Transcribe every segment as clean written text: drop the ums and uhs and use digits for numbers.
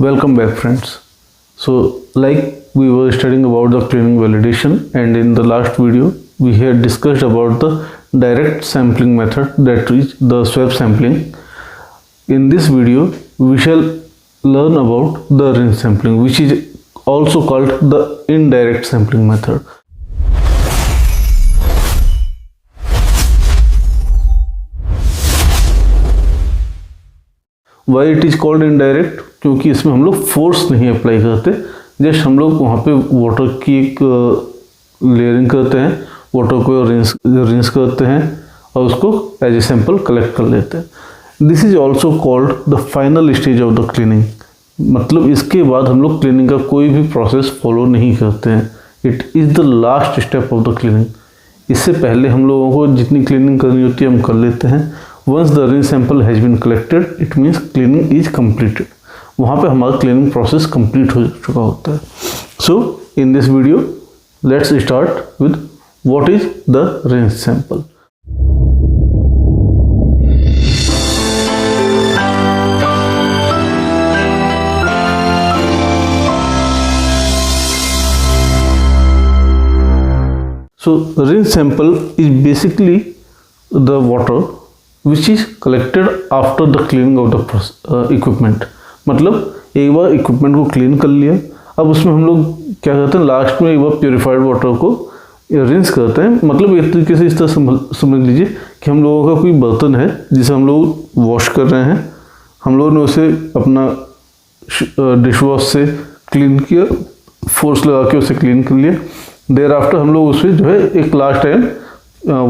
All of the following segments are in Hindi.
Welcome back, friends. So, like we were studying about the cleaning validation, and in the last video we had discussed about the direct sampling method, that is the swab sampling. In this video we shall learn about the rinse sampling, which is also called the indirect sampling method. Why it is called indirect? क्योंकि इसमें हम लोग फोर्स नहीं अप्लाई करते, जस्ट हम लोग वहाँ पे वाटर की एक लेयरिंग करते हैं, वाटर को रिंस करते हैं और उसको एज ए सैंपल कलेक्ट कर लेते हैं। This is also called the final stage of the cleaning. मतलब इसके बाद हम लोग क्लीनिंग का कोई भी प्रोसेस फॉलो नहीं करते हैं। It is the last step of the cleaning. इससे पहले हम लोगों को जितनी क्लीनिंग करनी होती है हम कर लेते हैं। Once the rinse sample has been collected, it means cleaning is completed. वहाँ पे हमारा cleaning process complete हो चुका होता है। So in this video, let's start with what is the rinse sample. So rinse sample is basically the water which is collected after the cleaning of the equipment। मतलब एक बार इक्विपमेंट को क्लीन कर लिया, अब उसमें हम लोग क्या करते हैं, लास्ट में एक बार प्योरीफाइड वाटर को रिंस करते हैं। मतलब एक तरीके से इस तरह समझ लीजिए कि हम लोगों का कोई बर्तन है जिसे हम लोग वॉश कर रहे हैं, हम लोगों ने उसे अपना डिश वॉश से क्लीन किया, फोर्स लगा के उसे क्लीन कर लिया। देयर आफ्टर हम लोग उसे जो है एक लास्ट टाइम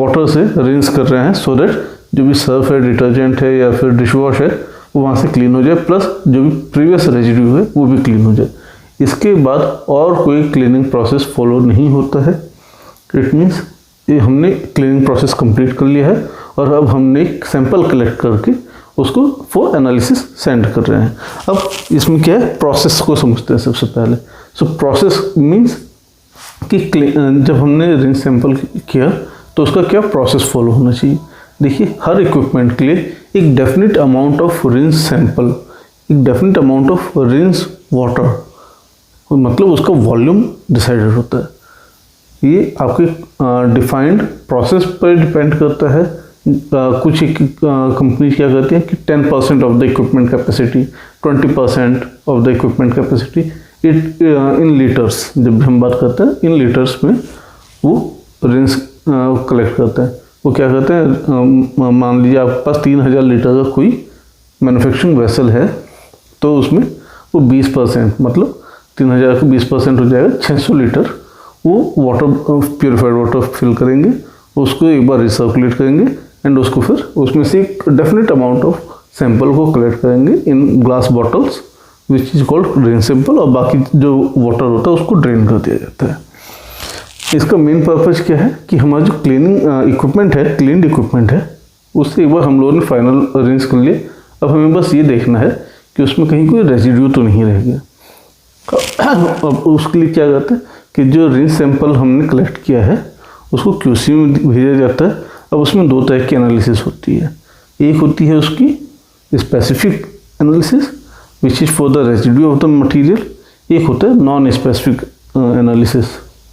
वाटर से रिंस कर रहे हैं, सो दैट जो भी सर्फ है, डिटर्जेंट है या फिर डिश वॉश है वो वहाँ से क्लीन हो जाए, प्लस जो भी प्रीवियस रेजिड्यू है वो भी क्लीन हो जाए। इसके बाद और कोई क्लीनिंग प्रोसेस फॉलो नहीं होता है। इट मीन्स ये हमने क्लीनिंग प्रोसेस कंप्लीट कर लिया है और अब हमने एक सैंपल कलेक्ट करके उसको फॉर एनालिसिस सेंड कर रहे हैं। अब इसमें क्या है, प्रोसेस को समझते हैं सबसे पहले। सो प्रोसेस मीन्स कि जब हमने रिंस सैंपल किया तो उसका क्या प्रोसेस फॉलो होना चाहिए। देखिए, हर इक्विपमेंट के लिए एक definite amount of rinse sample, एक definite amount of rinse water, मतलब उसका वॉल्यूम डिसाइडेड होता है। ये आपके डिफाइंड प्रोसेस पर डिपेंड करता है। कुछ कंपनी क्या करती हैं कि 10% of the equipment capacity, 20% of the equipment capacity, it in litres, जब हम बात करते हैं इन लीटर्स में वो रिंस कलेक्ट करते हैं। वो क्या करते हैं, मान लीजिए आपके पास 3000 लीटर का कोई मैन्युफैक्चरिंग वेसल है, तो उसमें वो 20%, मतलब 3000 का 20% हो जाएगा, 600 लीटर वो वाटर, प्योरीफाइड वाटर फिल करेंगे, उसको एक बार रिसर्कुलेट करेंगे एंड उसको फिर उसमें से एक डेफिनेट अमाउंट ऑफ सैंपल को कलेक्ट करेंगे in glass bottles which is called drain sample, और बाकी जो वाटर होता है उसको ड्रेन कर दिया जाता है। इसका मेन पर्पज़ क्या है कि हमारा जो क्लीनिंग इक्विपमेंट है, क्लीन्ड इक्विपमेंट है, उससे एक बार हम लोगों ने फाइनल रिंस कर लिए। अब हमें बस ये देखना है कि उसमें कहीं कोई रेजिड्यू तो नहीं रह गया। अब उसके लिए क्या करते हैं कि जो रिंस सैंपल हमने कलेक्ट किया है उसको QC में भेजा जाता है। अब उसमें दो तरह की एनालिसिस होती है। एक होती है उसकी specific analysis which is for the residue of the material, एक होता है non specific analysis.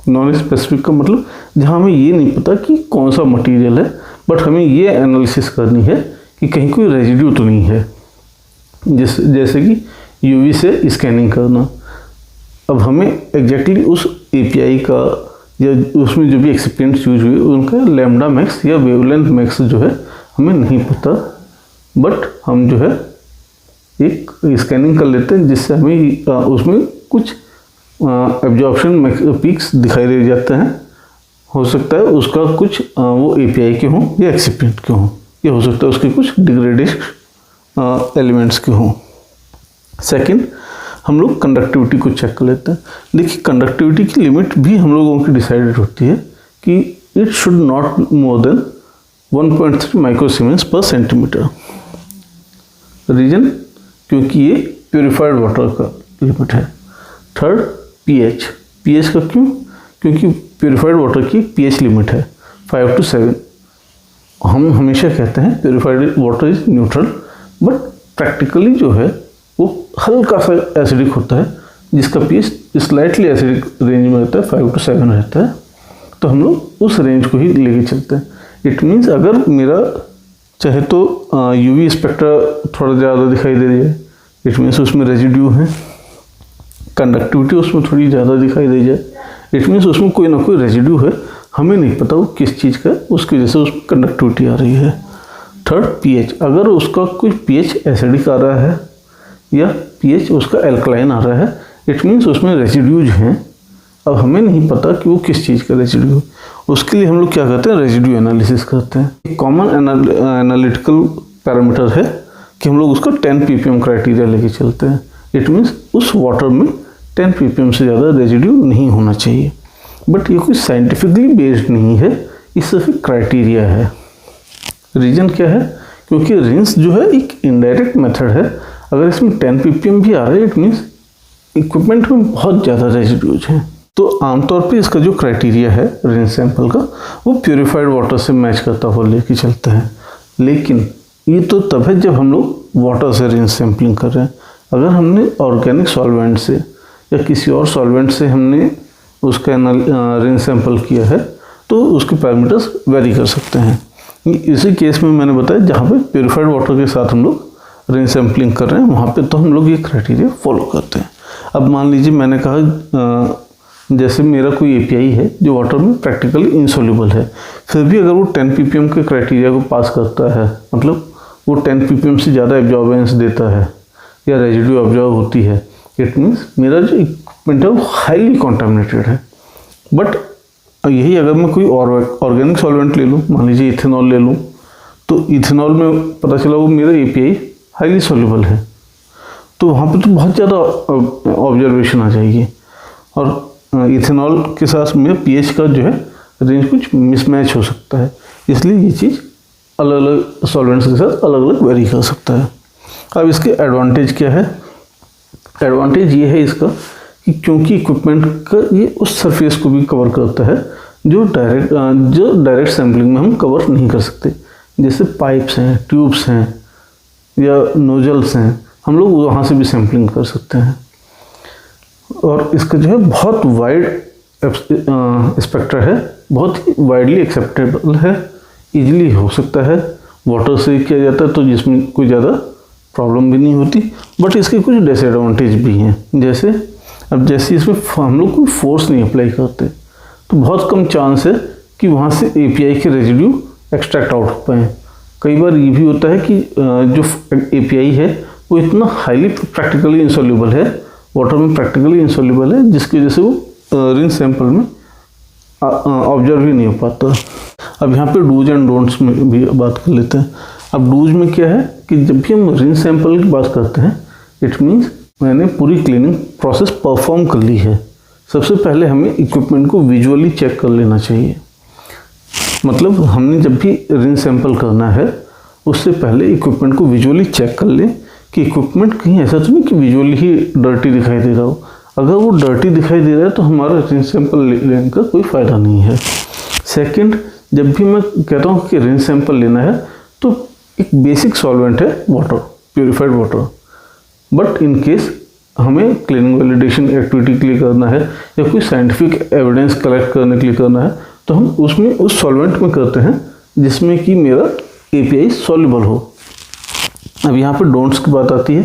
Non specific का मतलब जहाँ हमें ये नहीं पता कि कौन सा मटेरियल है, बट हमें ये एनालिसिस करनी है कि कहीं कोई रेजिड्यू तो नहीं है। जैसे कि UV से स्कैनिंग करना। अब हमें एग्जैक्टली उस API का या उसमें जो भी एक्सिपिएंट्स यूज हुए उनका लैम्डा मैक्स या वेवलेंथ मैक्स जो है हमें नहीं पता, बट हम जो है एक स्कैनिंग कर लेते हैं जिससे हमें उसमें कुछ एब्जॉर्प्शन पीक्स दिखाई दे जाते हैं। हो सकता है उसका कुछ वो API के हों या एक्सिपिएंट के हों, या हो सकता है उसके कुछ डिग्रेडेड एलिमेंट्स के हों। सेकंड, हम लोग कंडक्टिविटी को चेक कर लेते हैं। देखिए, कंडक्टिविटी की लिमिट भी हम लोगों की डिसाइडेड होती है कि it should not more than 1.3 माइक्रोसीमेंस पर सेंटीमीटर। रीजन, क्योंकि ये प्योरीफाइड वाटर का लिमिट है। थर्ड, pH का क्यों, क्योंकि प्योरीफाइड वाटर की pH लिमिट है 5 to 7। हम हमेशा कहते हैं purified water is neutral, but practically जो है वो हल्का सा एसिडिक होता है, जिसका पीएच स्लाइटली एसिडिक रेंज में रहता है, 5 to 7 रहता है। तो हम लोग उस रेंज को ही लेके चलते हैं। इट मीन्स अगर मेरा चाहे तो यूवी स्पेक्ट्रा थोड़ा ज़्यादा दिखाई दे रही है, इट मीन्स उसमें रेजिड्यू है। कंडक्टिविटी उसमें थोड़ी ज़्यादा दिखाई दे जाए, इट मीन्स उसमें कोई ना कोई रेजिड्यू है, हमें नहीं पता वो किस चीज़ का है, उसकी वजह से उसमें कंडक्टिविटी आ रही है। थर्ड, पीएच, अगर उसका कोई पीएच एसिडिक आ रहा है या पीएच उसका एल्कलाइन आ रहा है, इट मीन्स उसमें रेजिड्यूज हैं। अब हमें नहीं पता कि वो किस चीज़ का रेजिड्यू है, उसके लिए हम लोग क्या करते हैं, रेजिड्यू एनालिसिस करते हैं। एक कॉमन एनालिटिकल पैरामीटर है कि हम लोग उसका 10 ppm क्राइटेरिया लेके चलते हैं। इट मीन्स उस वाटर में 10 ppm से ज़्यादा रेजिड्यू नहीं होना चाहिए। बट ये कोई साइंटिफिकली बेस्ड नहीं है, ये सिर्फ एक क्राइटेरिया है। रीज़न क्या है, क्योंकि रिंस जो है एक इनडायरेक्ट मेथड है। अगर इसमें 10 ppm भी आ रहा है, इट मीन्स इक्विपमेंट में बहुत ज़्यादा रेजिड्यूज हैं। तो आमतौर पे इसका जो क्राइटेरिया है रिंस सैंपल का, वो प्योरीफाइड वाटर से मैच करता हुआ लेके चलता है। लेकिन ये तो तब है जब हम लोग वाटर से रिंस सैम्पलिंग कर रहे हैं। अगर हमने ऑर्गेनिक सॉल्वेंट से या किसी और सॉल्वेंट से हमने उसका रिंस सैंपल किया है, तो उसके पैरामीटर्स वेरी कर सकते हैं। इसी केस में मैंने बताया जहाँ पे प्योरीफाइड वाटर के साथ हम लोग रिंस सैम्पलिंग कर रहे हैं, वहाँ पे तो हम लोग ये क्राइटेरिया फॉलो करते हैं। अब मान लीजिए मैंने कहा जैसे मेरा कोई एपीआई है जो वाटर में प्रैक्टिकली इंसॉल्युबल है, फिर भी अगर वो 10 ppm के क्राइटेरिया को पास करता है, मतलब वो 10 ppm से ज़्यादा एब्जॉर्बेंस देता है या रेजिड्यू ऑब्जॉर्व होती है, इट मीन्स मेरा जो इक्विपमेंट है वो हाईली कॉन्टामिनेटेड है। बट यही अगर मैं कोई ऑर्गेनिक सॉल्वेंट ले लूँ, मान लीजिए इथेनॉल ले लूँ, तो इथेनॉल में पता चला वो मेरा एपीआई हाईली सॉल्युबल है, तो वहाँ पे तो बहुत ज़्यादा ऑब्जर्वेशन आ जाएगी और इथेनॉल के साथ में पीएच का जो है रेंज कुछ मिसमैच हो सकता है। इसलिए ये चीज़ अलग अलग सॉल्वेंट्स के साथ अलग अलग वेरी कर सकता है। अब इसके एडवांटेज क्या है, एडवांटेज ये है इसका कि क्योंकि इक्विपमेंट का ये उस सरफेस को भी कवर करता है जो डायरेक्ट सैम्पलिंग में हम कवर नहीं कर सकते। जैसे पाइप्स हैं, ट्यूब्स हैं या नोजल्स हैं, हम लोग वहाँ से भी सैम्पलिंग कर सकते हैं। और इसका जो है बहुत वाइड स्पेक्ट्रा है, बहुत ही वाइडली एक्सेप्टेबल है, इजीली हो सकता है, वाटर से किया जाता है, तो जिसमें कोई ज़्यादा प्रॉब्लम भी नहीं होती। बट इसके कुछ डिसएडवांटेज भी हैं, जैसे अब जैसे इसमें हम लोग कोई फोर्स नहीं अप्लाई करते, तो बहुत कम चांस है कि वहाँ से एपीआई के रेजिड्यू एक्सट्रैक्ट आउट हो पाएँ। कई बार ये भी होता है कि जो एपीआई है वो इतना हाईली प्रैक्टिकली इंसॉल्युबल है, वाटर में प्रैक्टिकली इंसॉल्युबल है, जिसकी वजह से वो रिंस सैंपल में ऑब्जर्व ही नहीं हो पाता। अब यहाँ पे डूज एंड डोंट्स में भी बात कर लेते हैं। अब डूज में क्या है कि जब भी हम रिंस सैंपल की बात करते हैं, इट मीन्स मैंने पूरी क्लीनिंग प्रोसेस परफॉर्म कर ली है। सबसे पहले हमें इक्विपमेंट को विजुअली चेक कर लेना चाहिए। मतलब हमने जब भी रिंस सैंपल करना है, उससे पहले इक्विपमेंट को विजुअली चेक कर लें कि इक्विपमेंट कहीं ऐसा तो नहीं कि विजुअली ही डर्टी दिखाई दे रहा हो। अगर वो डर्टी दिखाई दे रहा है तो हमारा रिंस सैंपल लेने का कोई फ़ायदा नहीं है। सेकंड, जब भी मैं कहता हूँ कि रिंस सैंपल लेना है, तो एक बेसिक सॉल्वेंट है water, purified water. But in case हमें क्लीनिंग वैलिडेशन एक्टिविटी के लिए करना है या कोई साइंटिफिक एविडेंस कलेक्ट करने के लिए करना है, तो हम उसमें उस सॉल्वेंट में करते हैं जिसमें कि मेरा एपीआई सॉल्युबल हो। अब यहाँ पर डोंट्स की बात आती है,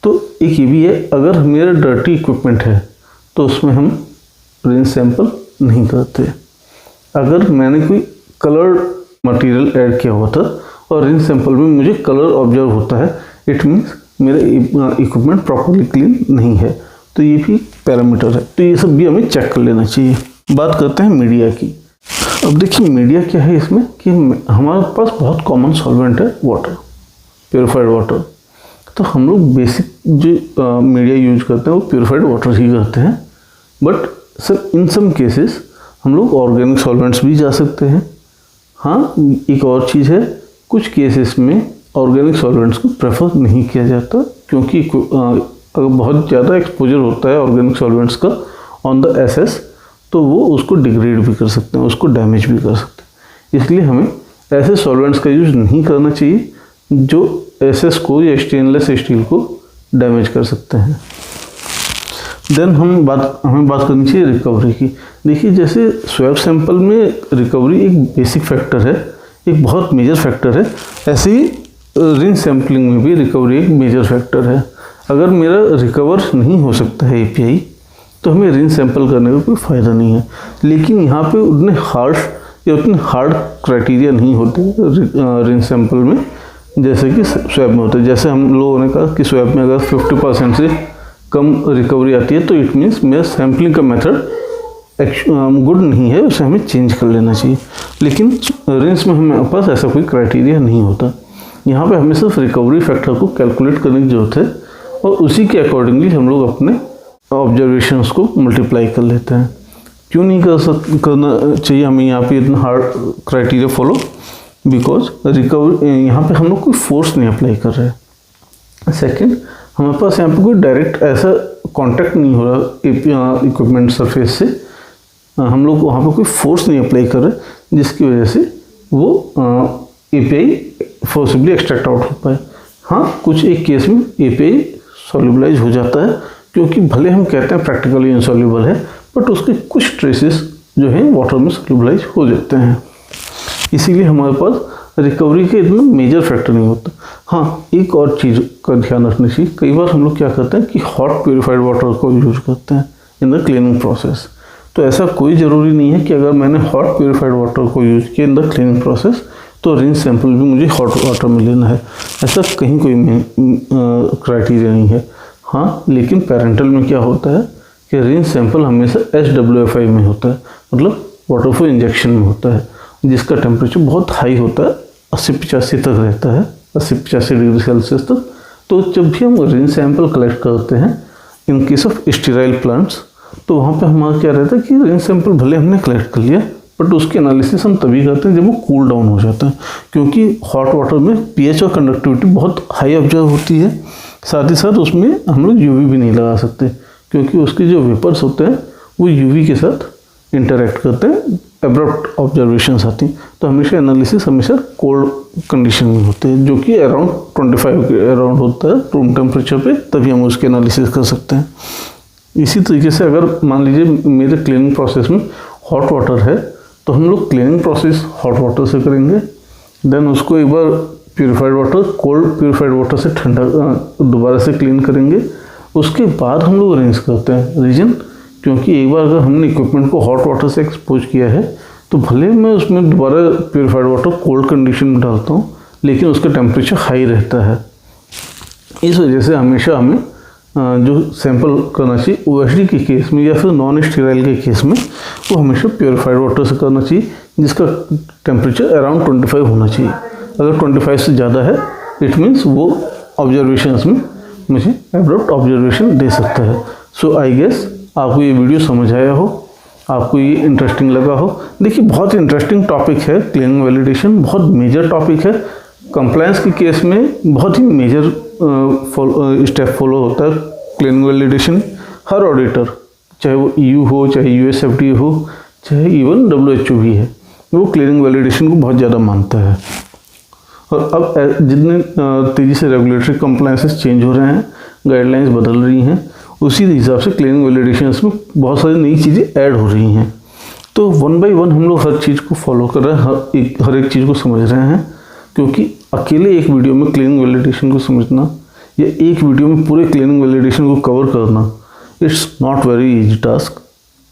तो एक ये भी है, अगर मेरा डर्टी इक्विपमेंट है तो उसमें हम रिंस सैंपल नहीं करते। अगर मैंने कोई कलर्ड मटेरियल ऐड किया हुआ था और रिंस सैंपल में मुझे कलर ऑब्जर्व होता है, इट मीन्स मेरा इक्विपमेंट प्रॉपर्ली क्लीन नहीं है, तो ये भी पैरामीटर है। तो ये सब भी हमें चेक कर लेना चाहिए। बात करते हैं मीडिया की। अब देखिए मीडिया क्या है इसमें कि हमारे पास बहुत कॉमन सॉल्वेंट है वाटर, प्योरीफाइड वाटर। तो हम लोग बेसिक जो मीडिया यूज करते हैं वो प्योरीफाइड वाटर ही करते हैं। But sir in some cases हम लोग ऑर्गेनिक सॉल्वेंट्स भी जा सकते हैं। हाँ, एक और चीज़ है, कुछ केसेस में ऑर्गेनिक सॉल्वेंट्स को प्रेफर नहीं किया जाता, क्योंकि अगर बहुत ज़्यादा एक्सपोजर होता है ऑर्गेनिक सॉल्वेंट्स का ऑन द एसएस, तो वो उसको डिग्रेड भी कर सकते हैं, उसको डैमेज भी कर सकते हैं। इसलिए हमें ऐसे सॉल्वेंट्स का यूज नहीं करना चाहिए जो एसएस को या स्टेनलेस स्टील को डैमेज कर सकते हैं। देन हमें बात करनी चाहिए रिकवरी की। देखिए जैसे स्वैब सैंपल में रिकवरी एक बेसिक फैक्टर है, एक बहुत मेजर फैक्टर है, ऐसे ही रिंस सैम्पलिंग में भी रिकवरी एक मेजर फैक्टर है। अगर मेरा रिकवर नहीं हो सकता है एपीआई तो हमें रिंस सैंपल करने का कोई फ़ायदा नहीं है। लेकिन यहाँ पे उतने हार्ड क्राइटेरिया नहीं होते रिंस सैंपल में जैसे कि स्वैब में होते हैं। जैसे हम लोगों ने कहा कि स्वैब में अगर 50% से कम रिकवरी आती है तो इट मीन्स मेरा सैम्पलिंग का मेथड गुड नहीं है, उसे हमें चेंज कर लेना चाहिए। लेकिन रिंस में हमारे पास ऐसा कोई क्राइटेरिया नहीं होता। यहाँ पे हमें सिर्फ रिकवरी फैक्टर को कैलकुलेट करने की ज़रूरत है और उसी के अकॉर्डिंगली हम लोग अपने ऑब्जर्वेशंस को मल्टीप्लाई कर लेते हैं। क्यों नहीं करना चाहिए हमें यहाँ पे इतना hard criteria follow? Because recovery यहाँ पे हम लोग कोई फोर्स नहीं अप्लाई कर रहे हैं। सेकेंड, हमारे पास यहाँ पे कोई डायरेक्ट ऐसा कांटेक्ट नहीं हो रहा इक्विपमेंट सरफेस से, हम लोग वहाँ पे कोई फोर्स नहीं अप्लाई कर रहे जिसकी वजह से वो एपीआई फोर्सिबली एक्सट्रैक्ट आउट हो पाए। हाँ, कुछ एक केस में एपीआई सॉल्युबलाइज हो जाता है क्योंकि भले हम कहते हैं प्रैक्टिकली इनसॉल्युबल है बट उसके कुछ ट्रेसेस जो हैं वाटर में सॉल्युबलाइज हो जाते हैं। इसीलिए हमारे पास रिकवरी के इतना मेजर फैक्टर नहीं होता। हाँ, एक और चीज़ का ध्यान रखना चाहिए, कई बार हम लोग क्या करते हैं कि हॉट प्योरीफाइड वाटर को यूज करते हैं इन द क्लीनिंग प्रोसेस। तो ऐसा कोई ज़रूरी नहीं है कि अगर मैंने हॉट प्योरीफाइड वाटर को यूज किया इन द क्लीनिंग प्रोसेस तो रिंस सैंपल भी मुझे हॉट वाटर में लेना है। ऐसा कहीं कोई क्राइटेरिया नहीं है। हाँ, लेकिन पेरेंटल में क्या होता है कि रिंस सैंपल हमेशा SWFI में होता है, मतलब वाटर फॉर इंजेक्शन में होता है, जिसका टेम्परेचर बहुत हाई होता है, 80-85 तक रहता है, 80-85 डिग्री सेल्सियस तक। तो जब भी हम रिंस सैंपल कलेक्ट करते हैं in case of sterile plants तो वहाँ पे हमारा क्या रहता है कि रिंस सैंपल भले हमने कलेक्ट कर लिया बट उसके एनालिसिस हम तभी करते हैं जब वो कूल डाउन हो जाता है, क्योंकि हॉट वाटर में pH और कंडक्टिविटी बहुत हाई ऑब्जर्व होती है। साथ ही साथ उसमें हम लोग UV भी नहीं लगा सकते क्योंकि उसके जो वेपर्स होते हैं वो UV के साथ इंटरेक्ट करते हैं, एब्रप्ट ऑब्जर्वेशंस आती हैं। तो हमेशा एनालिसिस हमेशा कोल्ड कंडीशन में होते हैं जो कि अराउंड 25 के अराउंड होता है रूम टेम्परेचर पे, तभी हम उसके एनालिसिस कर सकते हैं। इसी तरीके से अगर मान लीजिए मेरे क्लीनिंग प्रोसेस में हॉट वाटर है तो हम लोग क्लीनिंग प्रोसेस हॉट वाटर से करेंगे, देन उसको एक बार purified water cold purified water से ठंडा दोबारा से क्लीन करेंगे। उसके बाद हम लोग रिंस करते हैं रीजन, क्योंकि एक बार अगर हमने इक्विपमेंट को हॉट वाटर से एक्सपोज किया है तो भले मैं उसमें दोबारा प्यूरिफाइड वाटर कोल्ड कंडीशन में डालता हूँ लेकिन उसका टेम्परेचर हाई रहता है। इस वजह से हमेशा हमें जो सैंपल करना चाहिए OSD के केस में या फिर नॉन स्टीराइल के केस में वो हमेशा प्योरीफाइड वाटर से करना चाहिए जिसका टेम्परेचर अराउंड 25 होना चाहिए। अगर 25 से ज़्यादा है इट मीन्स वो ऑब्जर्वेशंस में मुझे एब्रप्ट ऑब्जर्वेशन दे सकता है। सो आई गेस आपको ये वीडियो समझ आया हो, आपको ये इंटरेस्टिंग लगा हो। देखिए बहुत इंटरेस्टिंग टॉपिक है क्लीनिंग वैलिडेशन, बहुत मेजर टॉपिक है। कंप्लायंस के केस में बहुत ही मेजर स्टेप फॉलो होता है क्लीनिंग वैलिडेशन। हर ऑडिटर चाहे वो EU हो, चाहे US FDA हो, चाहे इवन WHO भी है, वो क्लीनिंग वैलिडेशन को बहुत ज़्यादा मानता है। और अब जितने तेज़ी से रेगुलेटरी कंप्लायंसेस चेंज हो रहे हैं, गाइडलाइंस बदल रही हैं, उसी हिसाब से क्लीनिंग वैलिडेशंस में बहुत सारी नई चीज़ें ऐड हो रही हैं। तो 1 बाय 1 हम लोग हर चीज़ को फॉलो कर रहे हैं, हर एक चीज़ को समझ रहे हैं, क्योंकि अकेले एक वीडियो में क्लीनिंग वैलिडेशन को समझना या एक वीडियो में पूरे क्लीनिंग वैलिडेशन को कवर करना it's not very easy task.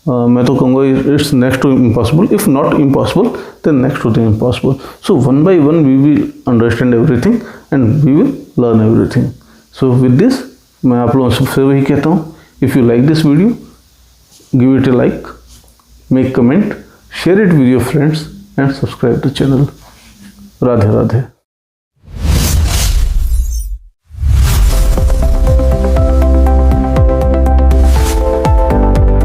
मैं तो कहूँगा it's next to impossible, if not impossible then next to the impossible. So 1 by 1 we will understand everything and we will learn everything. So with this मैं आप लोगों से फिर वही कहता हूँ, if you like this video give it a like, make comment, share it with your friends and subscribe the channel. Radhe Radhe.